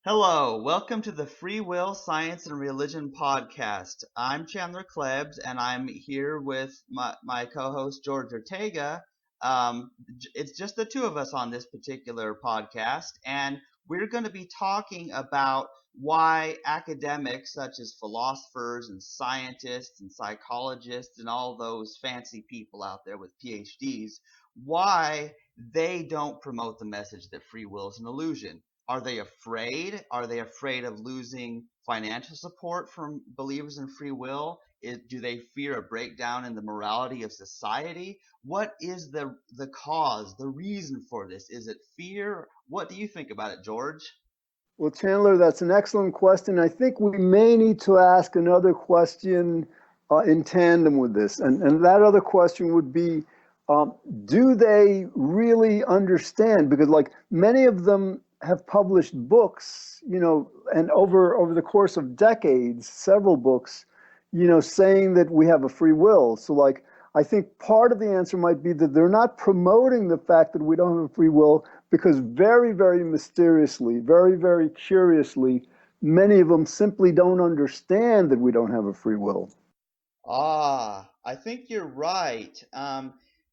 Hello, welcome to the Free Will, Science, and Religion podcast. I'm Chandler Klebs, and I'm here with my co-host George Ortega. It's just the two of us on this particular podcast, and we're going to be talking about why academics such as philosophers and scientists and psychologists and all those fancy people out there with PhDs, why they don't promote the message that free will is an illusion. Are they afraid? Are they afraid of losing financial support from believers in free will? Do they fear a breakdown in the morality of society? What is the cause, the reason for this? Is it fear? What do you think about it, George? Well, Chandler, that's an excellent question. I think we may need to ask another question in tandem with this. And that other question would be, do they really understand? Because like many of them have published books, and over the course of decades, several books, saying that we have a free will. So like, I think part of the answer might be that they're not promoting the fact that we don't have a free will because very, very mysteriously, very, very curiously, many of them simply don't understand that we don't have a free will. I think you're right.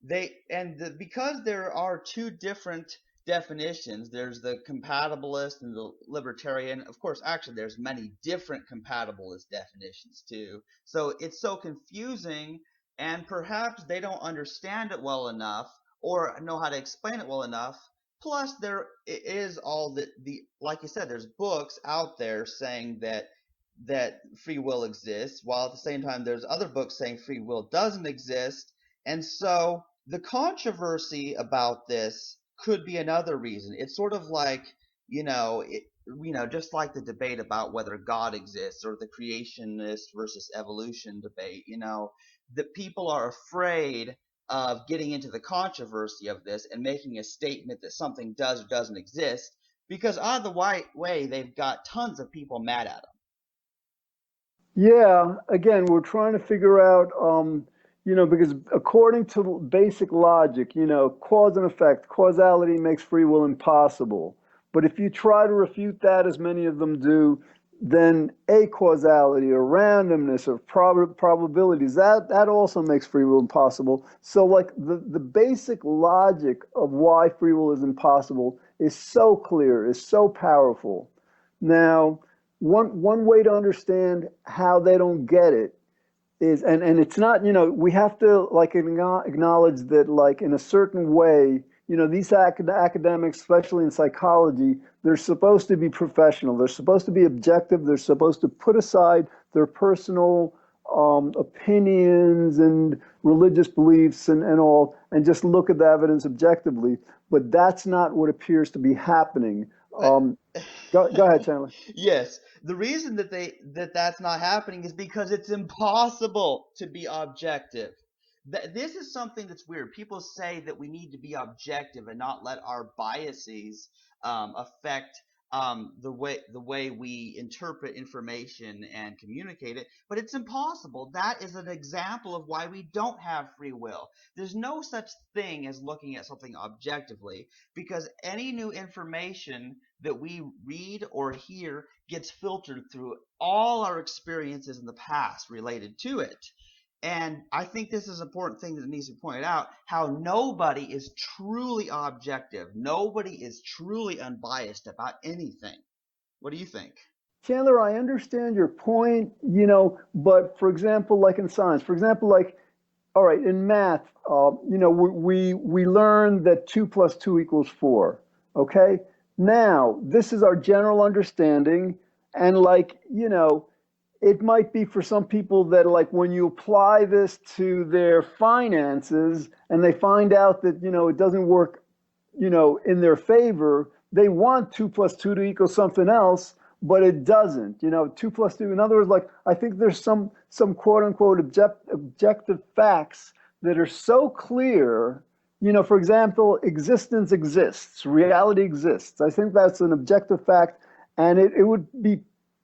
Because there are two different definitions. There's the compatibilist and the libertarian. Of course, actually, there's many different compatibilist definitions too. So it's so confusing, and perhaps they don't understand it well enough or know how to explain it well enough. Plus, there is all the like you said, there's books out there saying that free will exists, while at the same time there's other books saying free will doesn't exist. And so the controversy about this could be another reason. It's sort of like, just like the debate about whether God exists or the creationist versus evolution debate, that people are afraid of getting into the controversy of this and making a statement that something does or doesn't exist because either way they've got tons of people mad at them. Yeah, again, we're trying to figure out, because according to basic logic, cause and effect, causality makes free will impossible. But if you try to refute that, as many of them do, then acausality or randomness or probabilities, that also makes free will impossible. So like the basic logic of why free will is impossible is so clear, is so powerful. Now, one way to understand how they don't get it is, and it's not, we have to like acknowledge that like in a certain way, these academics, especially in psychology, they're supposed to be professional. They're supposed to be objective. They're supposed to put aside their personal opinions and religious beliefs and all, and just look at the evidence objectively. But that's not what appears to be happening. Go ahead, Chandler. Yes, the reason that's not happening is because it's impossible to be objective. This is something that's weird. People say that we need to be objective and not let our biases affect the way we interpret information and communicate it. But it's impossible. That is an example of why we don't have free will. There's no such thing as looking at something objectively because any new information that we read or hear gets filtered through all our experiences in the past related to it. And I think this is an important thing that needs to be pointed out, how nobody is truly objective. Nobody is truly unbiased about anything. What do you think? Chandler, I understand your point, but for example, like in science, for example, like, all right, in math, we learn that 2 plus 2 equals 4. Okay. Now, this is our general understanding. And like, it might be for some people that like when you apply this to their finances and they find out that, it doesn't work, in their favor, they want 2 plus 2 to equal something else, but it doesn't, 2 plus 2. In other words, like, I think there's some quote unquote objective facts that are so clear, for example, existence exists, reality exists. I think that's an objective fact. And it would be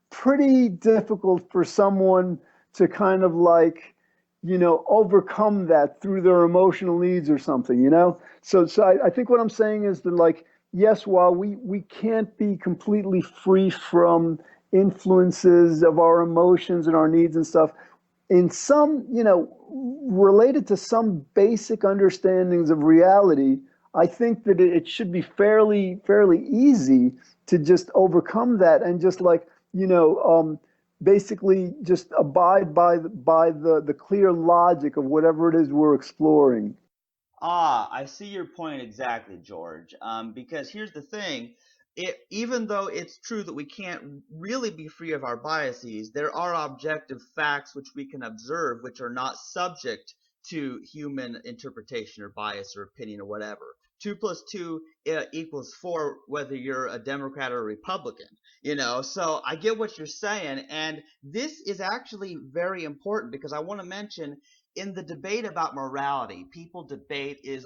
pretty difficult for someone to kind of like, overcome that through their emotional needs or something, So I think what I'm saying is that like yes, while we can't be completely free from influences of our emotions and our needs and stuff, in some, related to some basic understandings of reality, I think that it should be fairly easy to just overcome that and just like, basically just abide by the clear logic of whatever it is we're exploring. Ah, I see your point exactly, George. Because here's the thing. Even though it's true that we can't really be free of our biases, there are objective facts which we can observe which are not subject to human interpretation or bias or opinion or whatever. Two plus two equals four, whether you're a Democrat or a Republican. So I get what you're saying, and this is actually very important because I want to mention in the debate about morality, people debate is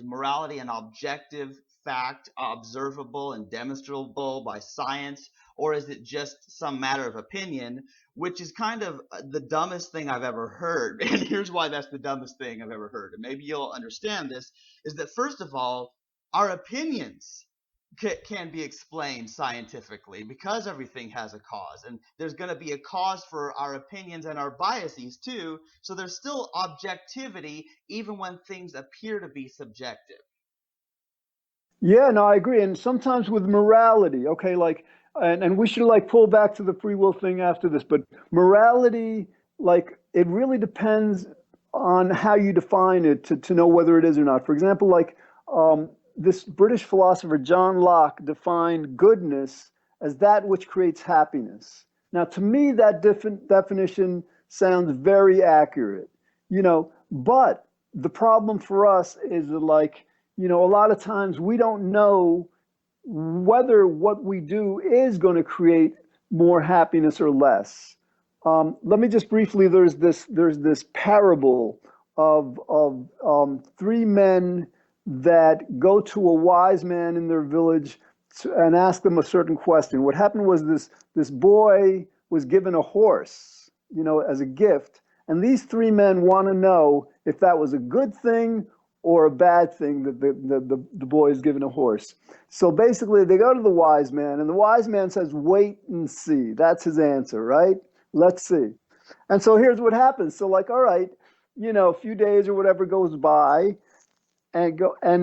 morality an objective fact, observable and demonstrable by science, or is it just some matter of opinion, which is kind of the dumbest thing I've ever heard. And here's why that's the dumbest thing I've ever heard. And maybe you'll understand this is that first of all, our opinions can be explained scientifically because everything has a cause, and there's going to be a cause for our opinions and our biases too, so there's still objectivity even when things appear to be subjective. Yeah, no, I agree. And sometimes with morality, okay, like, and we should like pull back to the free will thing after this, but morality, like, it really depends on how you define it to know whether it is or not. For example, like, this British philosopher John Locke defined goodness as that which creates happiness. Now, to me, that definition sounds very accurate, but the problem for us is that, like, a lot of times we don't know whether what we do is going to create more happiness or less. Let me just briefly. There's this parable of three men that go to a wise man in their village and ask them a certain question. What happened was this boy was given a horse, as a gift, and these three men want to know if that was a good thing or a bad thing that the boy is given a horse. So basically, they go to the wise man, and the wise man says, "Wait and see." That's his answer, right? Let's see. And so here's what happens. So, like, all right, a few days or whatever goes by, and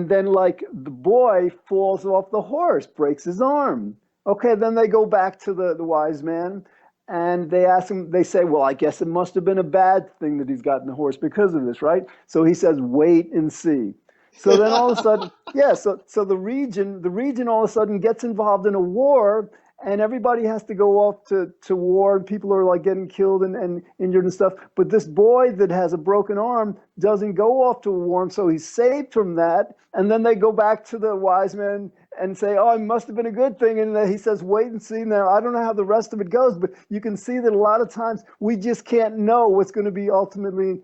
then like the boy falls off the horse, breaks his arm. Okay, then they go back to the wise man, and they ask him, they say, well, I guess it must have been a bad thing that he's gotten the horse because of this, right? So he says, wait and see. So then all of a sudden, yeah, so the region all of a sudden gets involved in a war, and everybody has to go off to war. People are like getting killed and injured and stuff. But this boy that has a broken arm doesn't go off to a war, so he's saved from that. And then they go back to the wise man and say, "Oh, it must have been a good thing." And he says, "Wait and see." Now, I don't know how the rest of it goes, but you can see that a lot of times we just can't know what's going to be ultimately,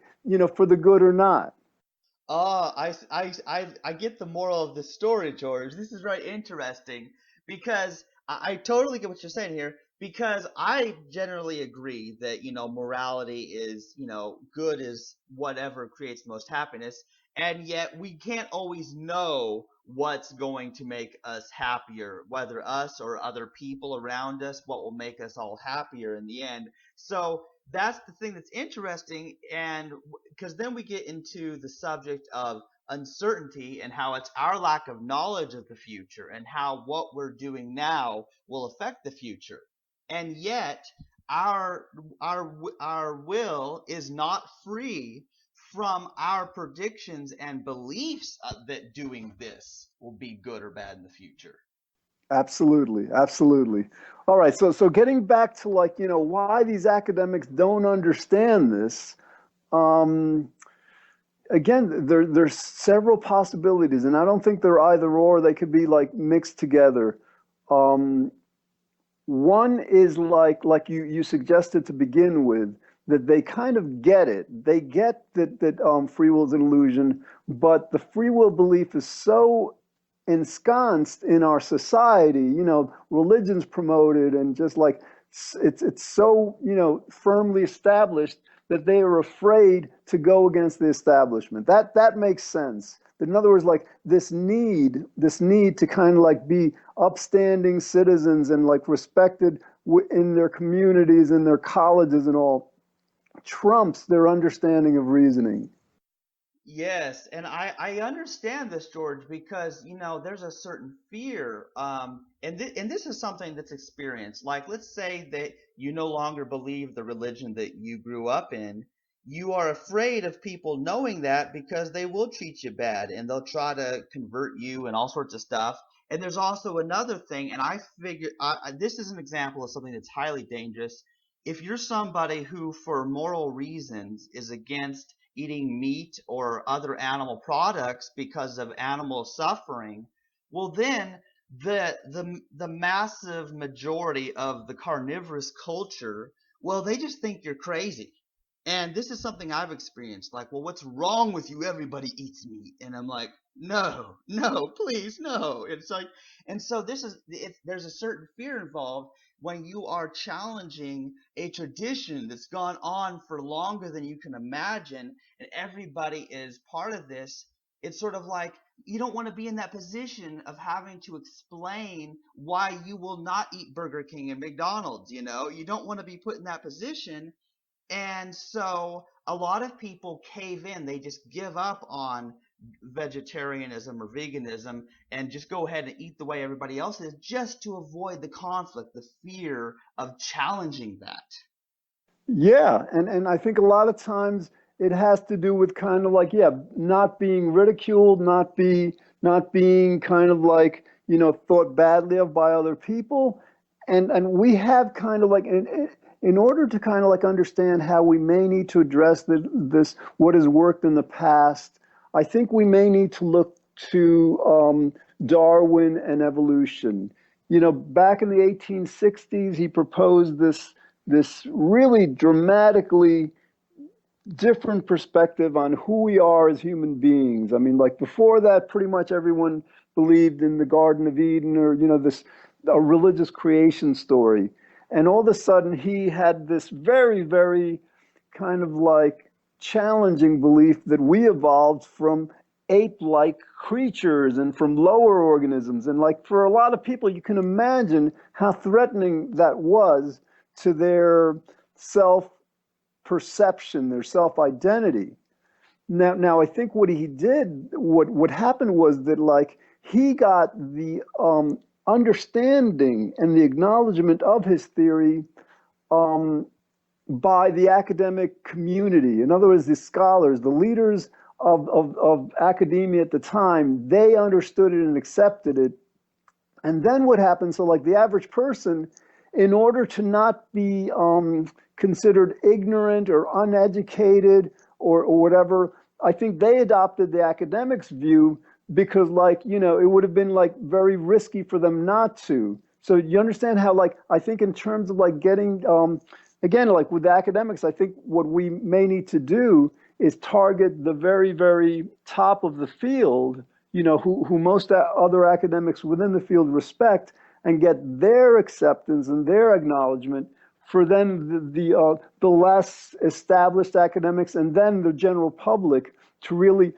for the good or not. Oh, I get the moral of the story, George. This is right interesting because I totally get what you're saying here because I generally agree that, morality is, good is whatever creates the most happiness. And yet we can't always know what's going to make us happier, whether us or other people around us, what will make us all happier in the end. So that's the thing that's interesting. And because then we get into the subject of uncertainty and how it's our lack of knowledge of the future and how what we're doing now will affect the future. And yet our our will is not free from our predictions and beliefs that doing this will be good or bad in the future. Absolutely, absolutely. All right, so getting back to, like, why these academics don't understand this. Um, Again, there's several possibilities, and I don't think they're either or. They could be like mixed together. Um, One is like you suggested to begin with, that they kind of get it. They get that free will is an illusion, but the free will belief is so ensconced in our society. Religion's promoted, and just like it's so firmly established that they are afraid to go against the establishment. That makes sense. In other words, like this need to kind of like be upstanding citizens and like respected in their communities, in their colleges and all, trumps their understanding of reasoning. Yes, and I understand this, George, because there's a certain fear, and this is something that's experienced. Like, let's say that you no longer believe the religion that you grew up in. You are afraid of people knowing that because they will treat you bad and they'll try to convert you and all sorts of stuff. And there's also another thing, and I figure this is an example of something that's highly dangerous. If you're somebody who, for moral reasons, is against eating meat or other animal products because of animal suffering, well then the massive majority of the carnivorous culture, well, they just think you're crazy. And this is something I've experienced. Like, well, what's wrong with you? Everybody eats meat. And I'm like, no, no, please, no. It's like, and so there's a certain fear involved when you are challenging a tradition that's gone on for longer than you can imagine, and everybody is part of this. It's sort of like you don't want to be in that position of having to explain why you will not eat Burger King and McDonald's. You don't want to be put in that position. And so a lot of people cave in. They just give up on vegetarianism or veganism and just go ahead and eat the way everybody else is, just to avoid the conflict, the fear of challenging that. Yeah, and I think a lot of times it has to do with kind of like, yeah, not being ridiculed, not being kind of like, thought badly of by other people. And we have kind of like in order to kind of like understand how we may need to address this what has worked in the past, I think we may need to look to Darwin and evolution. Back in the 1860s, he proposed this really dramatically different perspective on who we are as human beings. I mean, like before that, pretty much everyone believed in the Garden of Eden, or this a religious creation story. And all of a sudden, he had this very, very kind of like challenging belief that we evolved from ape-like creatures and from lower organisms. And like for a lot of people, you can imagine how threatening that was to their self perception, their self identity. Now, I think what he did, what happened was that like he got the understanding and the acknowledgement of his theory um, by the academic community. In other words, the scholars, the leaders of academia at the time, they understood it and accepted it. And then what happens? So, like the average person, in order to not be considered ignorant or uneducated or whatever, I think they adopted the academics' view because, like, it would have been like very risky for them not to. So you understand how, like, I think in terms of like getting, again, like with the academics, I think what we may need to do is target the very, very top of the field, who most other academics within the field respect, and get their acceptance and their acknowledgement, for then the less established academics and then the general public to really,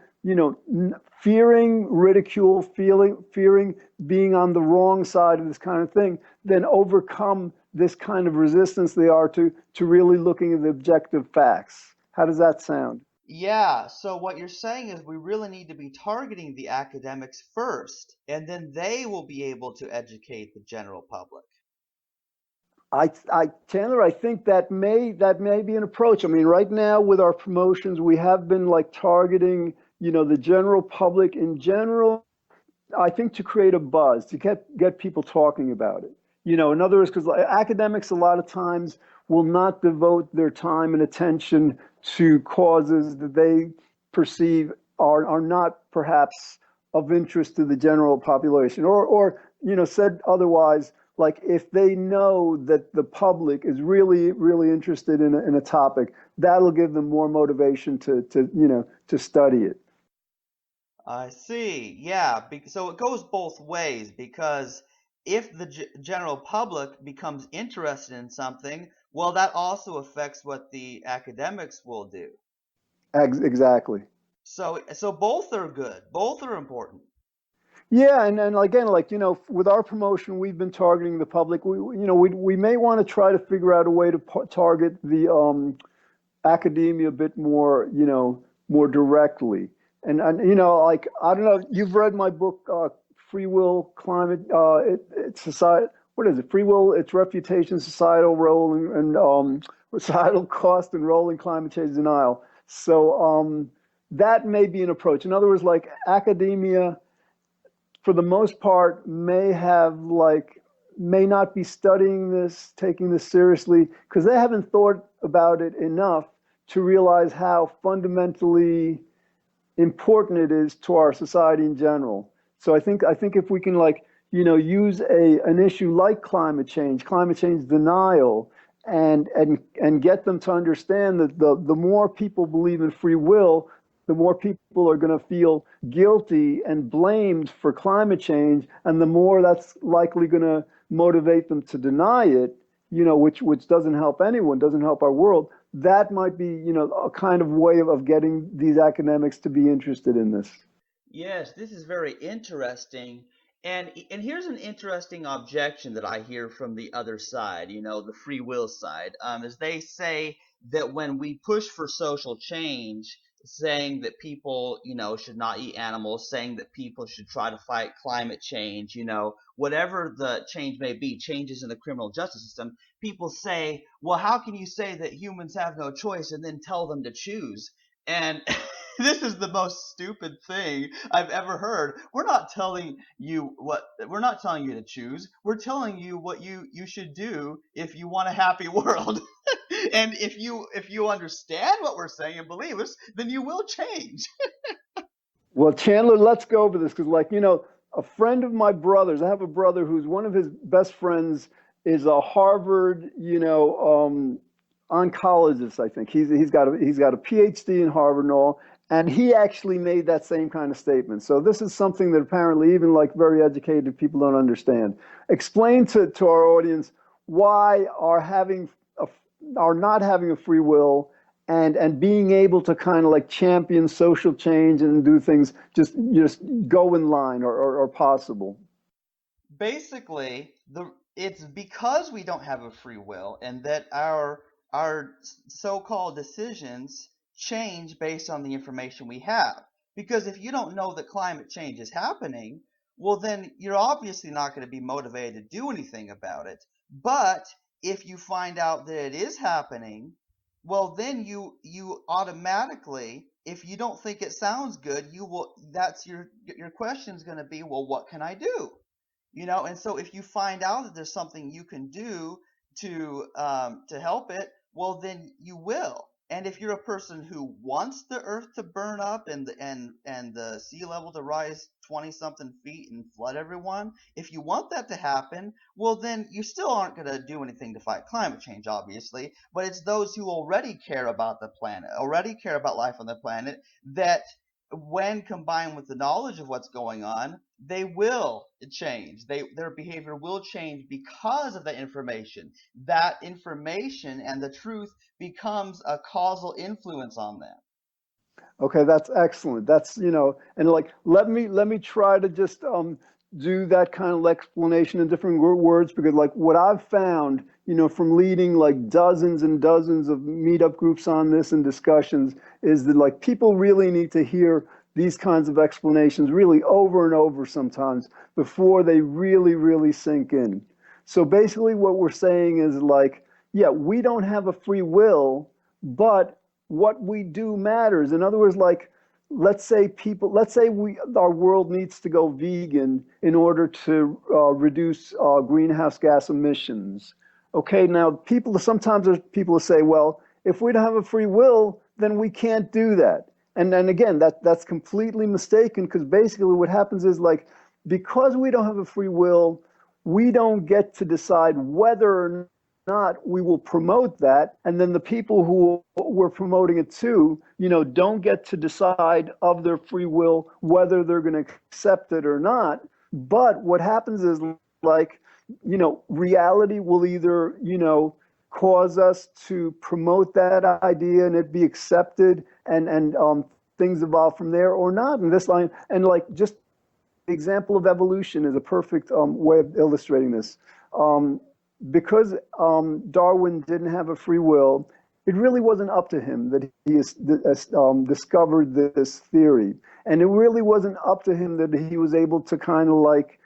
fearing ridicule, fearing being on the wrong side of this kind of thing, then overcome this kind of resistance they are to really looking at the objective facts. How does that sound? Yeah, so what you're saying is we really need to be targeting the academics first, and then they will be able to educate the general public. Chandler, I think that may be an approach. I mean, right now with our promotions, we have been like targeting, the general public in general. I think to create a buzz, to get people talking about it. In other words, because academics a lot of times will not devote their time and attention to causes that they perceive are not perhaps of interest to the general population, or said otherwise, like if they know that the public is really really interested in a topic, that'll give them more motivation to study it. I see. Yeah, so it goes both ways because if the general public becomes interested in something, well, that also affects what the academics will do. Exactly. So both are good. Both are important. Yeah, and again, like, with our promotion, we've been targeting the public. We may want to try to figure out a way to target the academia a bit more, more directly. And like, I don't know, you've read my book, Free Will, Climate, it's society. What is it? Free Will, its reputation, societal role, and societal cost and role in climate change denial. So that may be an approach. In other words, like academia for the most part, may not be studying this, taking this seriously, because they haven't thought about it enough to realize how fundamentally important it is to our society in general. So I think if we can, like, use an issue like climate change denial, and get them to understand that the more people believe in free will, the more people are going to feel guilty and blamed for climate change, and the more that's likely going to motivate them to deny it, which doesn't help anyone, doesn't help our world. That might be, a kind of way of getting these academics to be interested in this. Yes, this is very interesting. And here's an interesting objection that I hear from the other side, the free will side, is they say that when we push for social change, saying that people, should not eat animals, saying that people should try to fight climate change, whatever the change may be, changes in the criminal justice system, people say, well, how can you say that humans have no choice and then tell them to choose? And this is the most stupid thing I've ever heard. We're not telling you to choose. We're telling you what you should do if you want a happy world. And if you understand what we're saying and believe us, then you will change. Well, Chandler, let's go over this because, like, a friend of my brother's, I have a brother who's one of his best friends is a Harvard, oncologist. I think he's got a PhD in Harvard and all, and he actually made that same kind of statement. So this is something that apparently even like very educated people don't understand. Explain to our audience why our not having a free will and being able to kind of like champion social change and do things just go in line or possible. Basically, it's because we don't have a free will and that our so-called decisions change based on the information we have. Because if you don't know that climate change is happening, well then you're obviously not going to be motivated to do anything about it. But if you find out that it is happening, well then you automatically, if you don't think it sounds good, you will that's your question is going to be, well, what can I do? And so if you find out that there's something you can do to help it, well then you will. And if you're a person who wants the earth to burn up and the sea level to rise 20 something feet and flood everyone, if you want that to happen, well then you still aren't going to do anything to fight climate change, obviously. But it's those who already care about the planet, already care about life on the planet, that when combined with the knowledge of what's going on, they will change. Their behavior will change because of that information. That information and the truth becomes a causal influence on them. Okay, that's excellent. That's, and like let me try to just do that kind of explanation in different words because like what I've found, from leading like dozens and dozens of meetup groups on this and discussions is that like people really need to hear these kinds of explanations really over and over sometimes before they really, really sink in. So basically what we're saying is like, yeah, we don't have a free will, but what we do matters. In other words, like, let's say our world needs to go vegan in order to reduce greenhouse gas emissions. Okay, now sometimes there's people who say, well, if we don't have a free will, then we can't do that. And then again, that's completely mistaken because basically what happens is like, because we don't have a free will, we don't get to decide whether or not we will promote that. And then the people who we're promoting it to, don't get to decide of their free will whether they're going to accept it or not. But what happens is like, reality will either, cause us to promote that idea and it be accepted and things evolve from there or not in this line. And like just the example of evolution is a perfect way of illustrating this. Um, because Darwin didn't have a free will, it really wasn't up to him that he discovered this theory. And it really wasn't up to him that he was able to kind of like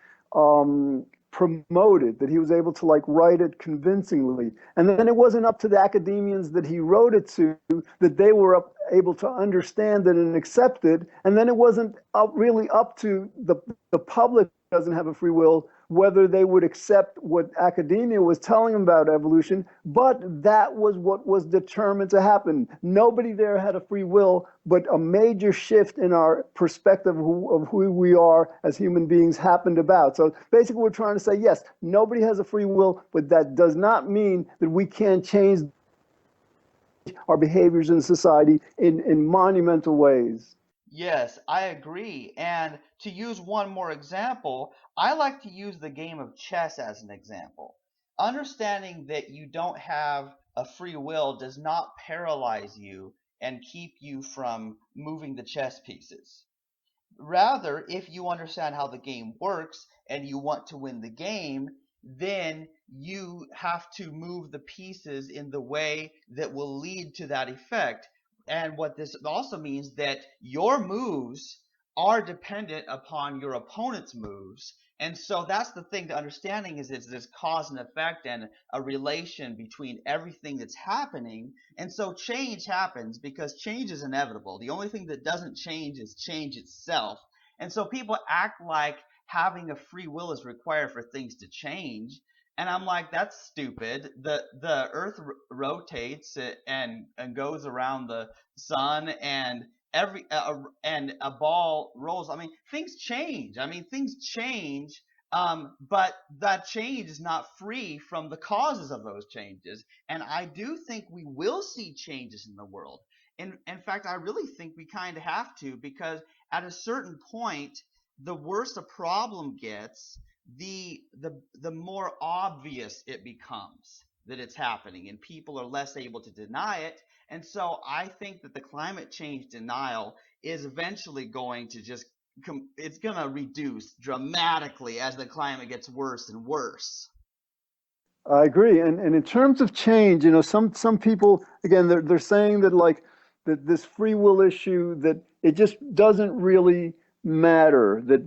promote it, that he was able to like write it convincingly. And then it wasn't up to the academians that he wrote it to, that they were able to understand it and accept it. And then it wasn't really up to the public doesn't have a free will, whether they would accept what academia was telling them about evolution, but that was what was determined to happen. Nobody there had a free will, but a major shift in our perspective of who we are as human beings happened about. So basically, we're trying to say, yes, nobody has a free will, but that does not mean that we can't change our behaviors in society in monumental ways. Yes, I agree. And to use one more example, I like to use the game of chess as an example. Understanding that you don't have a free will does not paralyze you and keep you from moving the chess pieces. Rather, if you understand how the game works and you want to win the game, then you have to move the pieces in the way that will lead to that effect. And what this also means that your moves are dependent upon your opponent's moves. And so that's the thing to understanding is it's this cause and effect and a relation between everything that's happening. And so change happens because change is inevitable. The only thing that doesn't change is change itself. And so people act like having a free will is required for things to change. And I'm like, that's stupid. The Earth rotates and goes around the sun, and and a ball rolls. I mean, things change. I mean, things change. But that change is not free from the causes of those changes. And I do think we will see changes in the world. In fact, I really think we kind of have to, because at a certain point, the worse a problem gets, the more obvious it becomes that it's happening, and people are less able to deny it. And so I think that the climate change denial is eventually going to just it's going to reduce dramatically as the climate gets worse and worse. I agree. And in terms of change, some people again they're saying that like that this free will issue that it just doesn't really matter that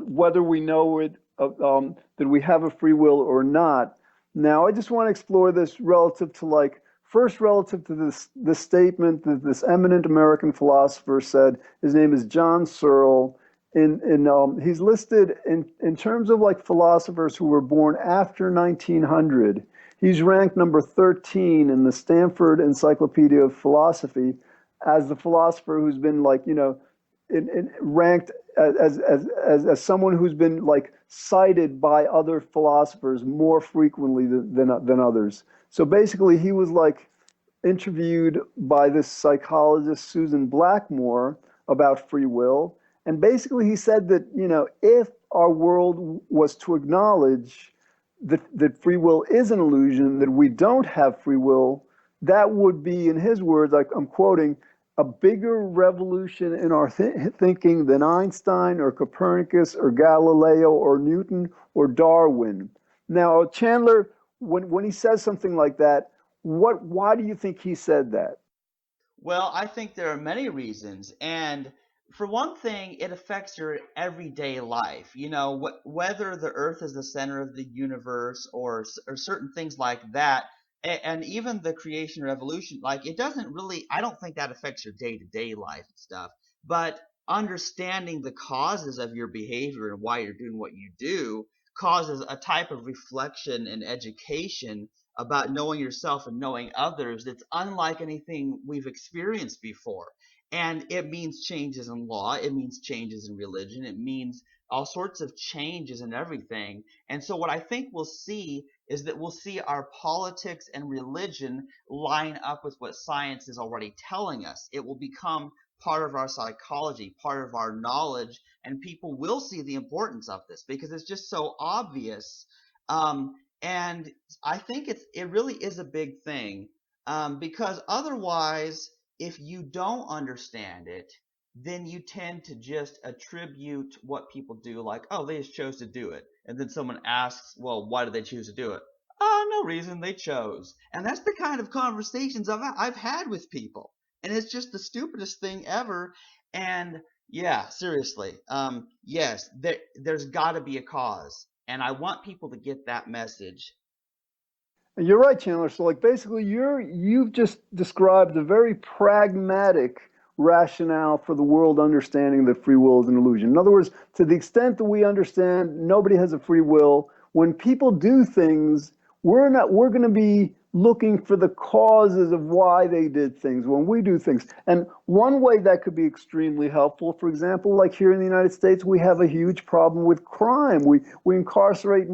whether we know it that we have a free will or not. Now, I just want to explore this relative to like first relative to this statement that this eminent American philosopher said. His name is John Searle. He's listed in terms of like philosophers who were born after 1900. He's ranked number 13 in the Stanford Encyclopedia of Philosophy as the philosopher who's been like ranked as someone who's been like cited by other philosophers more frequently than others. So basically, he was like interviewed by this psychologist Susan Blackmore about free will. And basically, he said that, if our world was to acknowledge that free will is an illusion, that we don't have free will, that would be, in his words, like I'm quoting, a bigger revolution in our thinking than Einstein or Copernicus or Galileo or Newton or Darwin. Now, Chandler, when he says something like that, why do you think he said that? Well, I think there are many reasons. And for one thing, it affects your everyday life. Whether the earth is the center of the universe or certain things like that, and even the creation or evolution, like it doesn't really, I don't think that affects your day to day life and stuff. But understanding the causes of your behavior and why you're doing what you do causes a type of reflection and education about knowing yourself and knowing others that's unlike anything we've experienced before. And it means changes in law, it means changes in religion, it means all sorts of changes in everything. And so, what I think we'll see is that we'll see our politics and religion line up with what science is already telling us. It will become part of our psychology, part of our knowledge, and people will see the importance of this because it's just so obvious. And I think it really is a big thing, because otherwise, if you don't understand it, then you tend to just attribute what people do, like, oh, they just chose to do it. And then someone asks, well, why did they choose to do it? Oh, no reason, they chose. And that's the kind of conversations I've had with people. And it's just the stupidest thing ever. And yeah, seriously, yes, there's got to be a cause. And I want people to get that message. And you're right, Chandler. So like basically you've just described a very pragmatic rationale for the world understanding that free will is an illusion. In other words, to the extent that we understand nobody has a free will, when people do things, we're going to be looking for the causes of why they did things when we do things. And one way that could be extremely helpful, for example, like here in the United States, we have a huge problem with crime. We incarcerate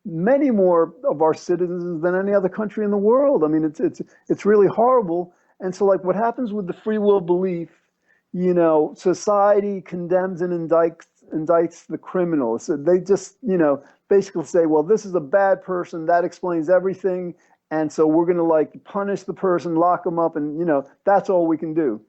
many more of our citizens than any other country in the world. I mean, it's really horrible. And so, like, what happens with the free will belief? Society condemns and indicts the criminal. So they just, basically say, well, this is a bad person. That explains everything. And so we're going to like punish the person, lock them up, and that's all we can do.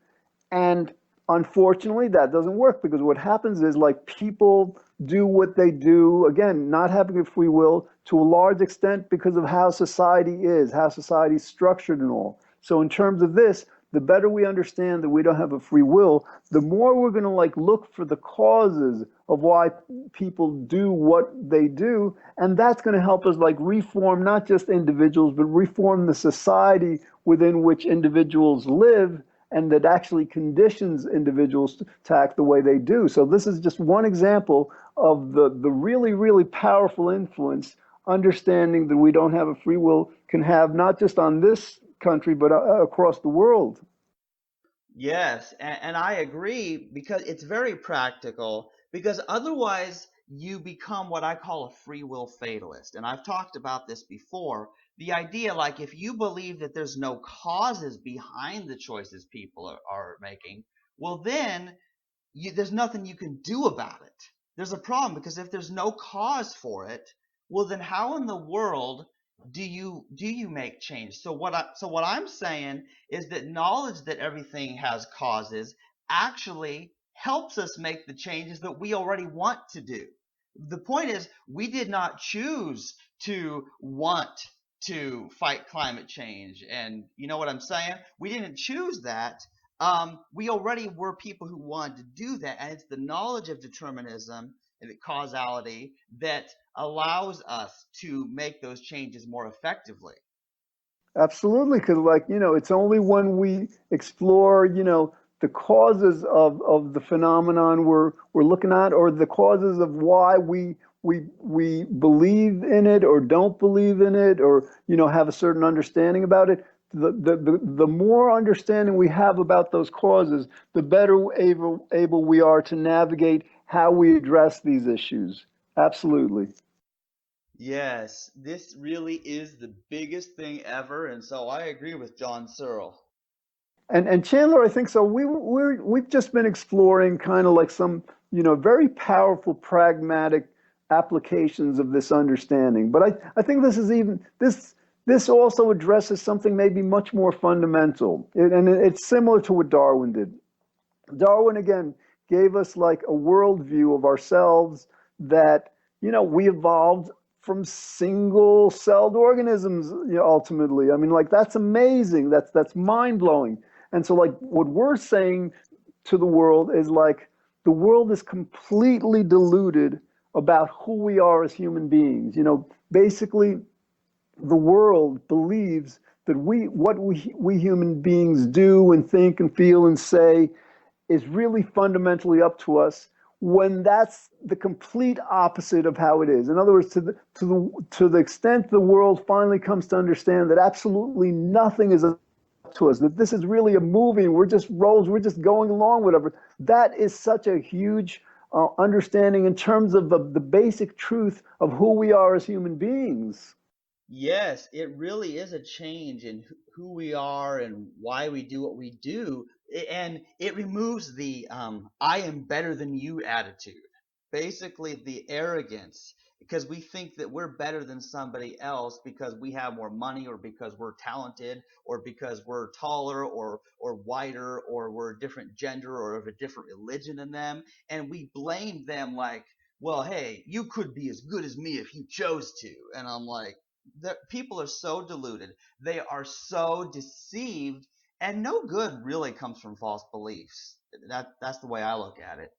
And unfortunately, that doesn't work because what happens is like people do what they do, again, not having a free will to a large extent because of how society is, how society is structured and all. So in terms of this, the better we understand that we don't have a free will, the more we're going to like look for the causes of why people do what they do. And that's going to help us like reform not just individuals, but reform the society within which individuals live and that actually conditions individuals to act the way they do. So this is just one example of the really, really powerful influence understanding that we don't have a free will can have not just on this country, but across the world. Yes, and I agree because it's very practical. Because otherwise, you become what I call a free will fatalist. And I've talked about this before. The idea, like, if you believe that there's no causes behind the choices people are making, well, then there's nothing you can do about it. There's a problem because if there's no cause for it, well, then how in the world do you make change? So what I'm saying is that knowledge that everything has causes actually helps us make the changes that we already want to do. The point is, we did not choose to want to fight climate change, and you know what I'm saying? We didn't choose that. We already were people who wanted to do that, and it's the knowledge of determinism and the causality that allows us to make those changes more effectively. Absolutely, because it's only when we explore, the causes of the phenomenon we're looking at, or the causes of why we believe in it or don't believe in it, or have a certain understanding about it. The more understanding we have about those causes, the better able we are to navigate how we address these issues. Absolutely. Yes, this really is the biggest thing ever, and so I agree with John Searle. And Chandler, I think so. We've just been exploring kind of like some very powerful pragmatic applications of this understanding. But I think this also addresses something maybe much more fundamental, and it's similar to what Darwin did. Darwin again gave us like a worldview of ourselves that we evolved from single-celled organisms, ultimately. I mean, like that's amazing. That's mind-blowing. And so like what we're saying to the world is like the world is completely deluded about who we are as human beings. Basically the world believes that we human beings do and think and feel and say is really fundamentally up to us when that's the complete opposite of how it is. In other words, to the extent the world finally comes to understand that absolutely nothing is up to us, that this is really a movie, we're just roles, we're just going along, whatever. That is such a huge understanding in terms of the basic truth of who we are as human beings. Yes, it really is a change in who we are and why we do what we do. And it removes the I am better than you attitude. Basically, the arrogance. because we think that we're better than somebody else because we have more money or because we're talented or because we're taller or whiter or we're a different gender or of a different religion than them, and we blame them like, well, hey, you could be as good as me if you chose to. And I'm like, the people are so deluded, they are so deceived, and no good really comes from false beliefs. That's the way I look at it.